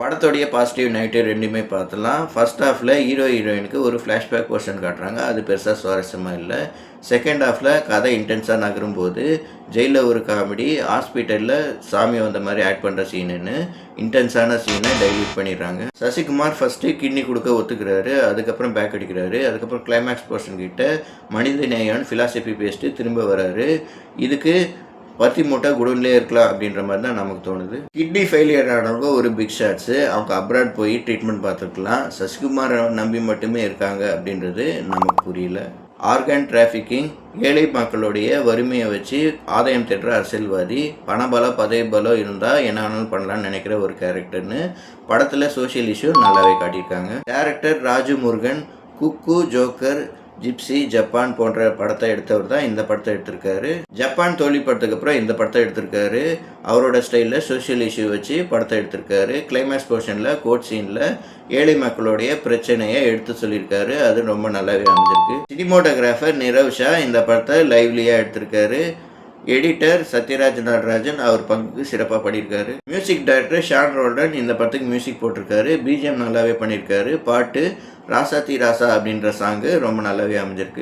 படத்தோடைய positive, negative 2மே பார்த்துடலாம். ஃபர்ஸ்ட் ஹாஃப்ல ஹீரோ, ஹீரோயினுக்கு ஒரு ஃப்ளாஷ்பேக் போர்ஷன் காட்டுறாங்க. அது பெருசா சுவாரஸ்யமா இல்ல. செகண்ட் ஹாஃப்ல கதை இன்டென்ஸா நகரும்போது, ஜெயில்ல ஒரு காமெடி, ஹாஸ்பிட்டல்ல சாமி வந்த மாரி ஆக்ட் பண்ற சீனுன்னு இன்டென்ஸான சீன டைல்யூட் பண்ணிடுறாங்க. சசிகுமார் ஃபர்ஸ்ட்டு கிட்னி குடுக்க ஒத்துக்கிறாரு. அதுக்கப்புறம் பேக் அடிக்கிறாரு. அதுக்கப்புறம் கிளைமாக்ஸ் போர்ஷன் கிட்ட மனித நேயம், ஃபிலாசபி பேசிட்டு திரும்ப வராரு. இதுக்கு பத்தி மூட்டை குடோன்லேயே இருக்கலாம் அப்படின்ற மாதிரி தான் நமக்கு தோணுது. கிட்னி ஃபெயிலியர் ஆனவங்க ஒரு பிக் ஷாட்ஸு. அவங்க அப்ராட் போய் ட்ரீட்மெண்ட் பார்த்துருக்கலாம். சசிகுமாரை நம்பி மட்டுமே இருக்காங்க அப்படின்றது நமக்கு புரியல. ஆர்கன் டிராஃபிக்கிங், ஏழை மக்களுடைய வறுமையை வச்சு ஆதாயம் தேடுற அரசியல்வாதி, பணபலம் பதவி பலம் இருந்தால் என்ன வேணாலும் பண்ணலான்னு நினைக்கிற ஒரு கேரக்டர்னு படத்தில் சோஷியல் இஷ்யூ நல்லாவே காட்டியிருக்காங்க. டேரக்டர் ராஜு முருகன் குக்கு, ஜோக்கர், ஜிப்சி, ஜப்பான் போன்ற படத்தை எடுத்தவர் தான் இந்த படத்தை எடுத்திருக்காரு. ஜப்பான் தோல்வி படத்துக்கு அப்புறம் இந்த படத்தை எடுத்திருக்காரு. அவரோட ஸ்டைலில் சோஷியல் இஷ்யூ வச்சு படத்தை எடுத்திருக்காரு. கிளைமேக்ஸ் போர்ஷனில் கோர்ட் சீனில் ஏழை மக்களுடைய பிரச்சனையை எடுத்து சொல்லியிருக்காரு. அது ரொம்ப நல்லாவே அமைஞ்சிருக்கு. சினிமோட்டோகிராஃபர் நிரவ் ஷா இந்த படத்தை லைவ்லியாக எடுத்திருக்காரு. எடிட்டர் சத்யராஜ் நடராஜன் அவர் பங்குக்கு சிறப்பாக பண்ணியிருக்காரு. மியூசிக் டைரக்டர் ஷான் ரோல்டன் இந்த படத்துக்கு மியூசிக் போட்டிருக்காரு. பிஜிஎம் நல்லாவே பண்ணியிருக்காரு. பாட்டு ராசாத்தி ராசா அப்படின்ற சாங்கு ரொம்ப நல்லாவே அமைஞ்சிருக்கு.